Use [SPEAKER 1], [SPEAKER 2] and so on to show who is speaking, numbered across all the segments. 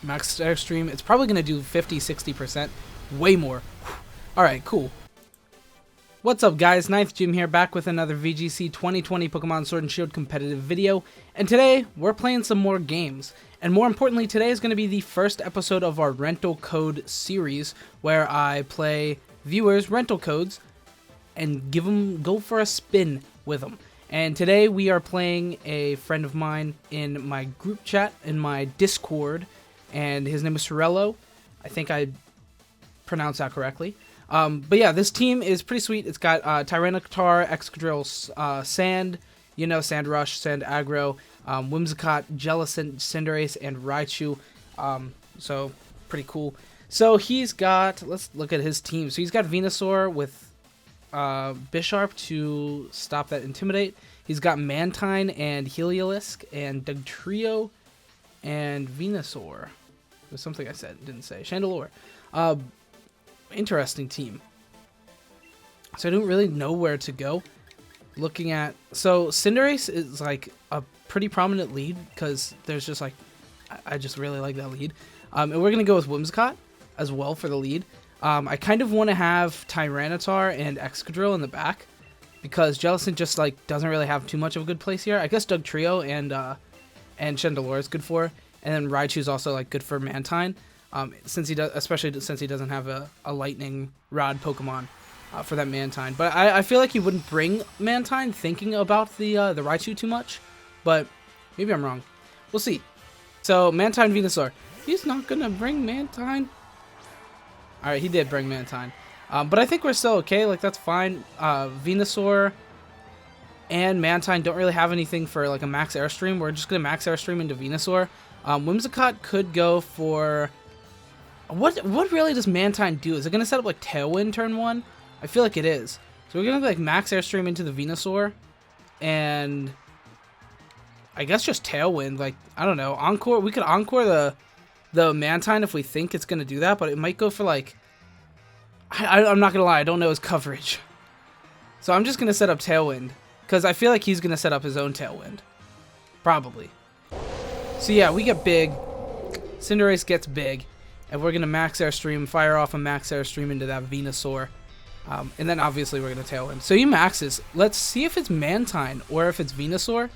[SPEAKER 1] Max Airstream, it's probably going to do 50-60%. Way more. Alright, cool. What's up guys, Ninth Jim here, back with another VGC 2020 Pokemon Sword and Shield competitive video, and today we're playing some more games, and more importantly today is going to be the first episode of our rental code series, where I play viewers' rental codes and go for a spin with them. And today we are playing a friend of mine in my group chat, in my Discord, and his name is Sorello. I think I pronounced that correctly. But yeah, this team is pretty sweet. It's got Tyranitar, Excadrill, Sand, Sand Rush, Sand Aggro, Whimsicott, Jellicent, Cinderace, and Raichu. So pretty cool. So he's got, let's look at his team. So he's got Venusaur with Bisharp to stop that Intimidate. He's got Mantine and Heliolisk and Dugtrio and Venusaur. There's something I said, didn't say. Chandelure. Interesting team. So I don't really know where to go. Looking at, so Cinderace is like a pretty prominent lead because there's just like, I just really like that lead. And we're gonna go with Whimsicott as well for the lead. I kind of want to have Tyranitar and Excadrill in the back because Jellicent just like doesn't really have too much of a good place here. I guess Dugtrio and Chandelure is good for, and then Raichu is also like good for Mantine. Since he does, especially since he doesn't have a lightning rod Pokemon for that Mantine. But I feel like he wouldn't bring Mantine thinking about the Raichu too much. But maybe I'm wrong. We'll see. So Mantine, Venusaur. He's not gonna bring Mantine. All right, he did bring Mantine. But I think we're still okay. Like that's fine. Venusaur and Mantine don't really have anything for like a max Airstream. We're just gonna max Airstream into Venusaur. Whimsicott could go for. What really does Mantine do? Is it going to set up like Tailwind turn 1? I feel like it is. So we're going to like max Airstream into the Venusaur. And I guess just Tailwind. Like, I don't know. Encore. We could Encore the Mantine if we think it's going to do that. But it might go for like... I'm not going to lie. I don't know his coverage. So I'm just going to set up Tailwind. Because I feel like he's going to set up his own Tailwind. Probably. So yeah, we get big. Cinderace gets big. And we're going to max Airstream, fire off a max Airstream into that Venusaur. And then obviously we're going to Tailwind. So he maxes. Let's see if it's Mantine or if it's Venusaur.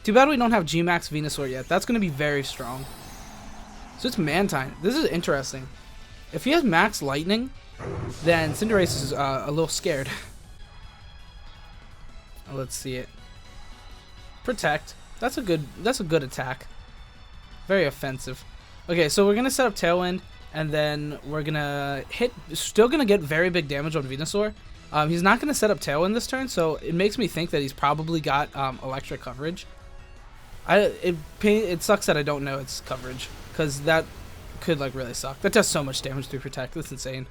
[SPEAKER 1] Too bad we don't have G-Max Venusaur yet. That's going to be very strong. So it's Mantine. This is interesting. If he has max Lightning, then Cinderace is a little scared. Let's see it. Protect. That's a good attack. Very offensive. Okay, so we're going to set up Tailwind, and then we're going to still going to get very big damage on Venusaur. He's not going to set up Tailwind this turn, so it makes me think that he's probably got electric coverage. It sucks that I don't know its coverage, because that could like really suck. That does so much damage through Protect, that's insane.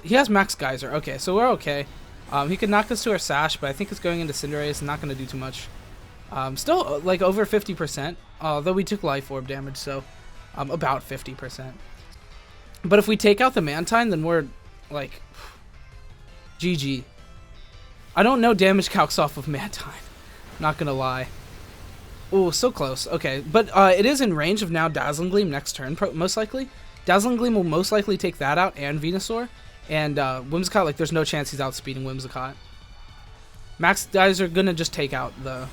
[SPEAKER 1] He has Max Geyser, okay, so we're okay. He could knock us to our Sash, but I think it's going into Cinderace, not going to do too much. Still like over 50%, although we took Life Orb damage, so... about 50%. But if we take out the Mantine, then we're like GG. I don't know damage calcs off of Mantine. Not gonna lie. Oh, so close. Okay, but it is in range of now Dazzling Gleam next turn, most likely. Dazzling Gleam will most likely take that out and Venusaur. And Whimsicott, like there's no chance he's outspeeding Whimsicott. Max guys are gonna just take out the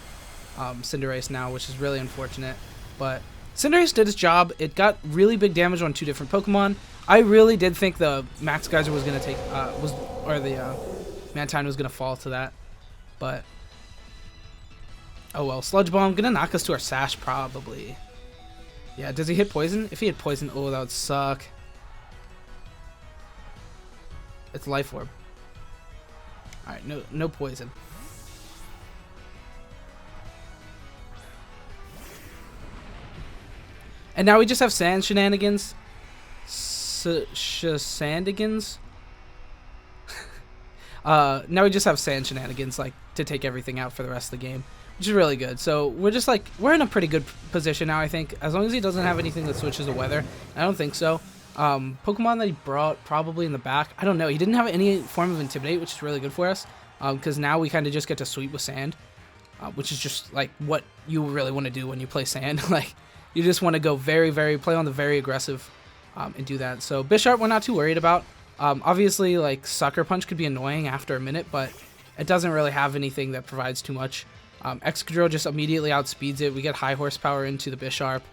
[SPEAKER 1] Cinderace now, which is really unfortunate. But Cinderace did its job. It got really big damage on 2 different Pokemon. I really did think the Max Geyser was gonna take, the Mantine was gonna fall to that, but oh well. Sludge Bomb gonna knock us to our Sash probably. Yeah, does he hit Poison? If he hit Poison, oh that would suck. It's Life Orb. All right, no Poison. And now we just have Sand Shenanigans. Sandigans? Now we just have Sand Shenanigans, like, to take everything out for the rest of the game. Which is really good. So, we're just, like, we're in a pretty good position now, I think. As long as he doesn't have anything that switches the weather. I don't think so. Pokemon that he brought probably in the back. I don't know. He didn't have any form of Intimidate, which is really good for us. Because now we kind of just get to sweep with Sand. Which is just, like, what you really want to do when you play Sand. Like... You just want to go play on the very aggressive and do that. So Bisharp we're not too worried about. Obviously, like, Sucker Punch could be annoying after a minute, but it doesn't really have anything that provides too much. Excadrill just immediately outspeeds it. We get high horsepower into the Bisharp,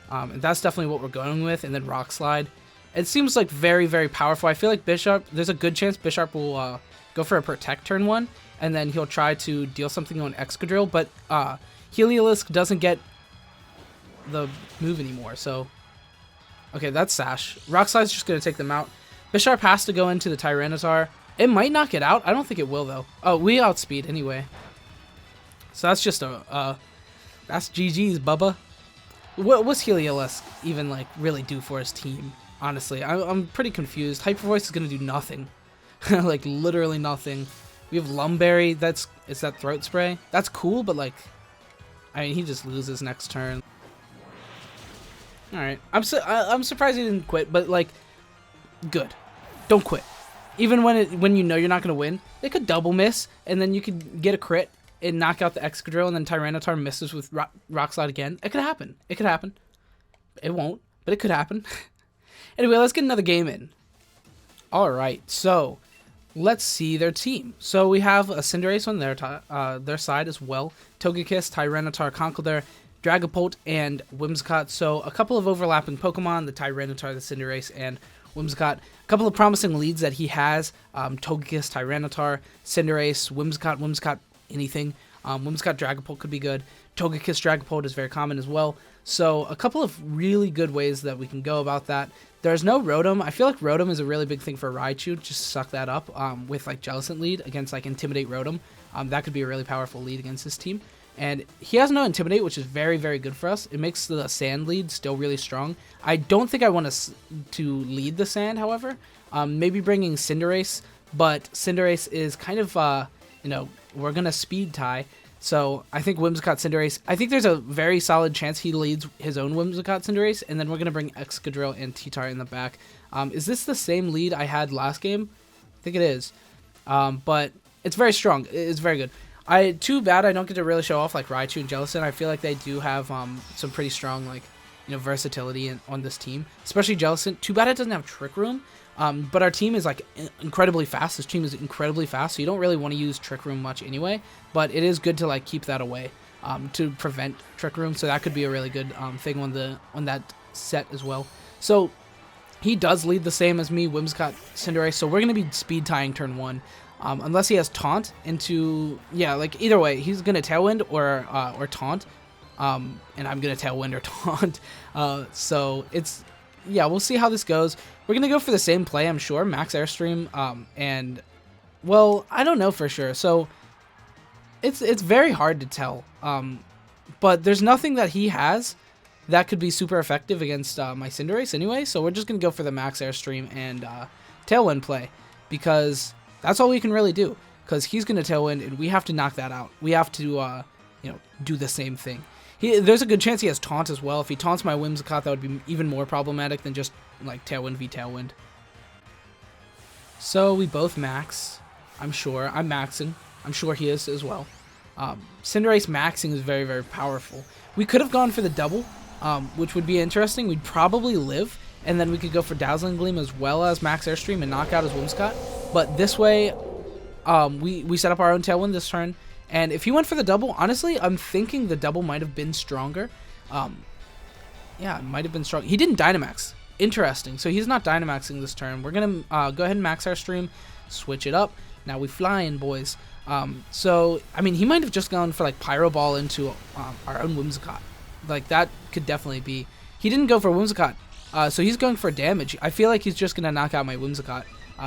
[SPEAKER 1] and that's definitely what we're going with. And then Rock Slide. It seems like very powerful. I feel like Bisharp, there's a good chance Bisharp will go for a Protect turn 1, and then he'll try to deal something on Excadrill, but Heliolisk doesn't get the move anymore, so... Okay, that's Sash. Rock Slide's just going to take them out. Bisharp has to go into the Tyranitar. It might knock it out. I don't think it will, though. Oh, we outspeed anyway. So that's just that's GG's, Bubba. What's Heliolisk even, like, really do for his team? Honestly, I'm pretty confused. Hyper Voice is going to do nothing. Like, literally nothing. We have Lumberry. It's that Throat Spray. That's cool, but, like, I mean, he just loses next turn. Alright. I'm surprised he didn't quit, but, like, good. Don't quit. Even when you know you're not going to win, they could double miss, and then you could get a crit and knock out the Excadrill, and then Tyranitar misses with Rock Slide again. It could happen. It could happen. It won't, but it could happen. Anyway, let's get another game in. Alright, so let's see their team. So we have a Cinderace on their side as well. Togekiss, Tyranitar, Conkeldurr, Dragapult, and Whimsicott. So a couple of overlapping Pokemon, the Tyranitar, the Cinderace, and Whimsicott. A couple of promising leads that he has. Togekiss, Tyranitar, Cinderace, Whimsicott, anything. Whimsicott, Dragapult could be good. Togekiss, Dragapult is very common as well. So a couple of really good ways that we can go about that. There's no Rotom. I feel like Rotom is a really big thing for Raichu. Just suck that up with like Jellicent lead against like Intimidate Rotom. That could be a really powerful lead against this team. And he has no Intimidate, which is very good for us. It makes the Sand lead still really strong. I don't think I want to lead the Sand, however. Maybe bringing Cinderace, but Cinderace is kind of, you know, we're going to speed tie. So I think Whimsicott Cinderace, I think there's a very solid chance he leads his own Whimsicott Cinderace, and then we're going to bring Excadrill and T-Tar in the back. Is this the same lead I had last game? I think it is. But it's very strong. It's very good. Too bad I don't get to really show off like Raichu and Jellicent. I feel like they do have some pretty strong, like, you know, versatility on this team, especially Jellicent. Too bad it doesn't have Trick Room. But our team is like incredibly fast. This team is incredibly fast, so you don't really want to use Trick Room much anyway. But it is good to like keep that away to prevent Trick Room. So that could be a really good thing on that set as well. So he does lead the same as me, Whimsicott, Cinderace. So we're gonna be speed tying turn 1. Unless he has Taunt into, yeah, like either way, he's gonna Tailwind or Taunt, and I'm gonna Tailwind or Taunt. So it's, yeah, we'll see how this goes. We're gonna go for the same play, I'm sure, Max Airstream, and well, I don't know for sure. So it's very hard to tell. But there's nothing that he has that could be super effective against my Cinderace anyway. So we're just gonna go for the Max Airstream and Tailwind play because that's all we can really do, because he's going to Tailwind, and we have to knock that out. We have to, you know, do the same thing. There's a good chance he has Taunt as well. If he taunts my Whimsicott, that would be even more problematic than just, like, Tailwind v Tailwind. So we both max, I'm sure. I'm maxing. I'm sure he is as well. Cinderace maxing is very powerful. We could have gone for the double, which would be interesting. We'd probably live, and then we could go for Dazzling Gleam as well as Max Airstream and knock out his Whimsicott. But this way, we set up our own Tailwind this turn. And if he went for the double, honestly, I'm thinking the double might have been stronger. Yeah, it might have been strong. He didn't Dynamax. Interesting. So he's not Dynamaxing this turn. We're going to go ahead and Max Airstream, switch it up. Now we flying, boys. So, I mean, he might have just gone for, like, Pyro Ball into our own Whimsicott. Like, that could definitely be. He didn't go for Whimsicott. So he's going for damage. I feel like he's just going to knock out my Whimsicott.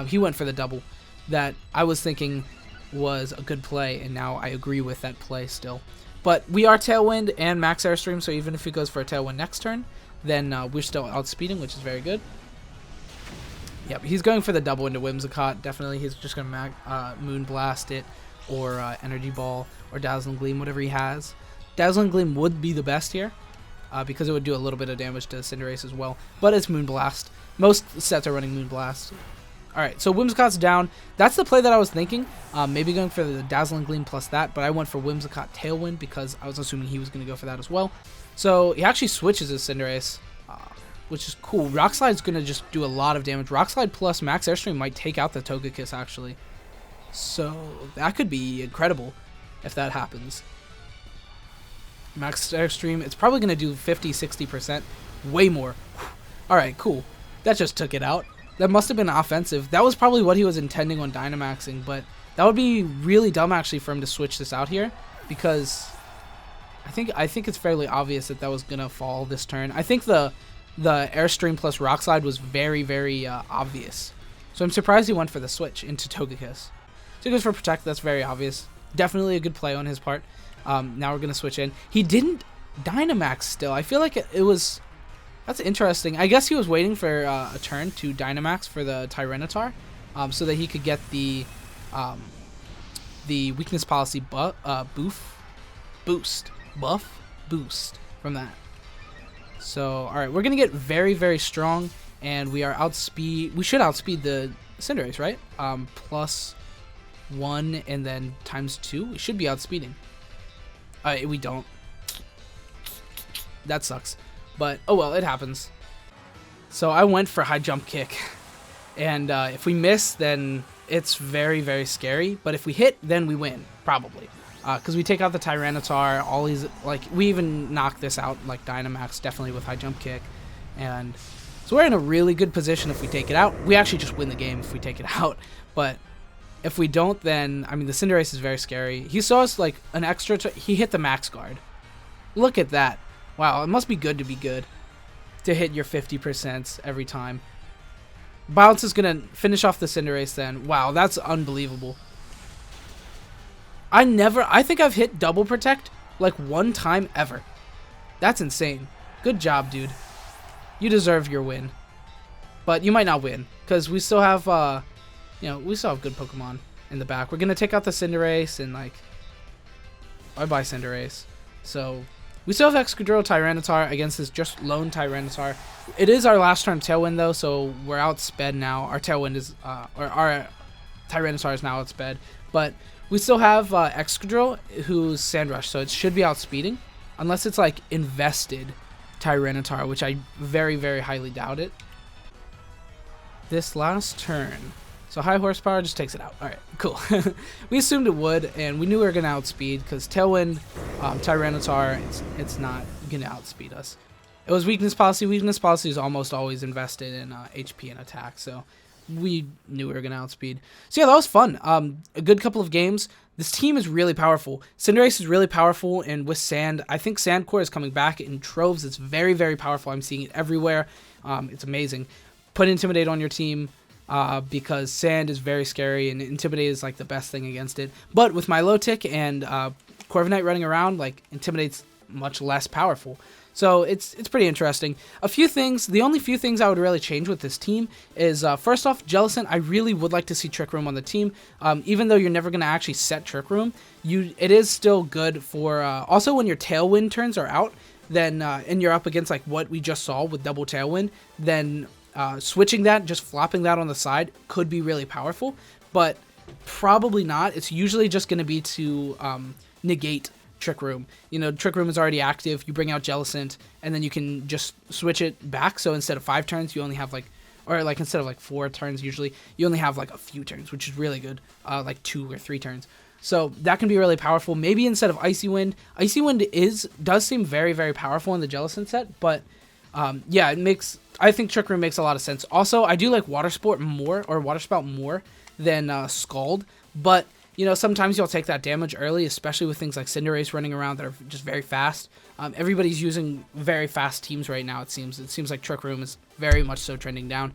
[SPEAKER 1] He went for the double that I was thinking was a good play, and now I agree with that play still. But we are Tailwind and Max Airstream, so even if he goes for a Tailwind next turn, then we're still outspeeding, which is very good. Yep, he's going for the double into Whimsicott. Definitely, he's just going to Moon Blast it, or Energy Ball, or Dazzling Gleam, whatever he has. Dazzling Gleam would be the best here, because it would do a little bit of damage to Cinderace as well. But it's Moon Blast. Most sets are running Moon Blast. Alright, so Whimsicott's down. That's the play that I was thinking. Maybe going for the Dazzling Gleam plus that, but I went for Whimsicott Tailwind because I was assuming he was going to go for that as well. So he actually switches his Cinderace, which is cool. Rock Slide's going to just do a lot of damage. Rock Slide plus Max Airstream might take out the Togekiss, actually. So that could be incredible if that happens. Max Airstream, it's probably going to do 50-60%. Way more. Alright, cool. That just took it out. That must have been offensive. That was probably what he was intending on Dynamaxing, but that would be really dumb actually for him to switch this out here, because I think it's fairly obvious that was gonna fall this turn. I think the Airstream plus Rock Slide was very obvious. So I'm surprised he went for the switch into Togekiss. So he goes for Protect. That's very obvious. Definitely a good play on his part. Now we're gonna switch in. He didn't Dynamax still. I feel like it was. That's interesting. I guess he was waiting for a turn to Dynamax for the Tyranitar, so that he could get the weakness policy boost from that. So alright, we're gonna get very strong, and we should outspeed the Cinderace, right? +1 and then ×2. We should be outspeeding. We don't. That sucks. But, oh well, it happens. So I went for high jump kick. And if we miss, then it's very scary. But if we hit, then we win, probably. Because we take out the Tyranitar, all these, like, we even knock this out, like Dynamax, definitely with high jump kick. And so we're in a really good position if we take it out. We actually just win the game if we take it out. But if we don't, then, I mean, the Cinderace is very scary. He saw us, like, an extra, he hit the max guard. Look at that. Wow, it must be good to be good, to hit your 50% every time. Bounce is going to finish off the Cinderace then. Wow, that's unbelievable. I think I've hit double protect like one time ever. That's insane. Good job, dude. You deserve your win. But you might not win, because we still have, we still have good Pokemon in the back. We're going to take out the Cinderace and, like, bye-bye Cinderace. So we still have Excadrill Tyranitar against this just lone Tyranitar. It is our last turn Tailwind, though, so we're outsped now. Our Tailwind is, or our Tyranitar is now outsped. But we still have Excadrill, who's Sandrush, so it should be outspeeding. Unless it's, like, invested Tyranitar, which I very highly doubt it. This last turn. So high horsepower just takes it out. Alright, cool. We assumed it would, and we knew we were going to outspeed, because Tailwind, Tyranitar, it's not going to outspeed us. It was weakness policy. Weakness policy is almost always invested in HP and attack, so we knew we were going to outspeed. So yeah, that was fun. A good couple of games. This team is really powerful. Cinderace is really powerful, and with Sand, I think Sandcore is coming back in troves. It's very powerful. I'm seeing it everywhere. It's amazing. Put Intimidate on your team. Because Sand is very scary, and Intimidate is like the best thing against it. But with Milotic and Corviknight running around, like, Intimidate's much less powerful. So it's pretty interesting. A few things, the only few things I would really change with this team is, first off, Jellicent. I really would like to see Trick Room on the team. Even though you're never going to actually set Trick Room, it is still good for, also when your Tailwind turns are out, then, and you're up against, like, what we just saw with double Tailwind, then switching that, just flopping that on the side could be really powerful, but probably not. It's usually just going to be to negate Trick Room. You know, Trick Room is already active. You bring out Jellicent, and then you can just switch it back. So instead of 5 turns, you only have instead of like 4 turns usually, you only have like a few turns, which is really good, like 2 or 3 turns. So that can be really powerful. Maybe instead of Icy Wind does seem very powerful in the Jellicent set, but yeah, I think Trick Room makes a lot of sense. Also, I do like Water Spout more than Scald, but, you know, sometimes you'll take that damage early, especially with things like Cinderace running around that are just very fast. Everybody's using very fast teams right now, it seems. It seems like Trick Room is very much so trending down,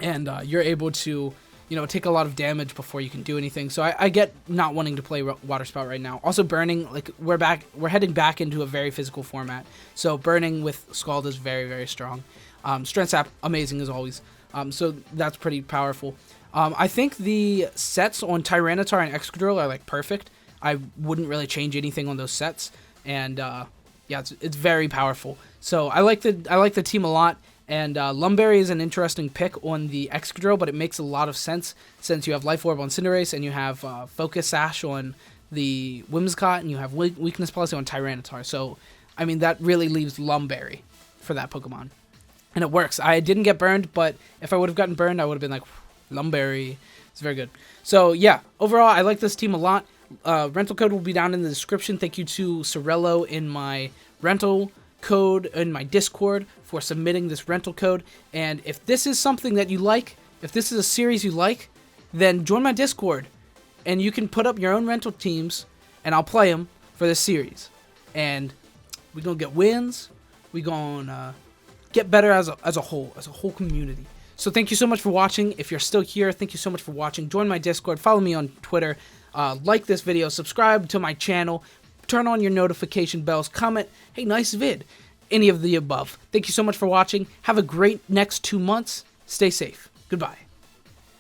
[SPEAKER 1] and you're able to, you know, take a lot of damage before you can do anything. So I get not wanting to play Water Spout right now. Also, Burning, like, we're heading back into a very physical format. So Burning with Scald is very strong. Strength Sap, amazing as always. So that's pretty powerful. I think the sets on Tyranitar and Excadrill are, like, perfect. I wouldn't really change anything on those sets. And yeah, it's very powerful. So I like the team a lot. And Lumberry is an interesting pick on the Excadrill, but it makes a lot of sense since you have Life Orb on Cinderace, and you have Focus Sash on the Whimsicott, and you have Weakness Policy on Tyranitar. So I mean, that really leaves Lumberry for that Pokemon. And it works. I didn't get burned, but if I would have gotten burned, I would have been like, Lumberry. It's very good. So, yeah, overall, I like this team a lot. Rental code will be down in the description. Thank you to Sorello in my rental code in my Discord for submitting this rental code. And if this is something that you like, if this is a series you like, then join my Discord. And you can put up your own rental teams, and I'll play them for this series. And we're going to get wins. We're going to get better as a whole community. So thank you so much for watching. If you're still here, thank you so much for watching. Join my Discord. Follow me on Twitter. Like this video. Subscribe to my channel. Turn on your notification bells. Comment, hey, nice vid. Any of the above. Thank you so much for watching. Have a great next 2 months. Stay safe. Goodbye.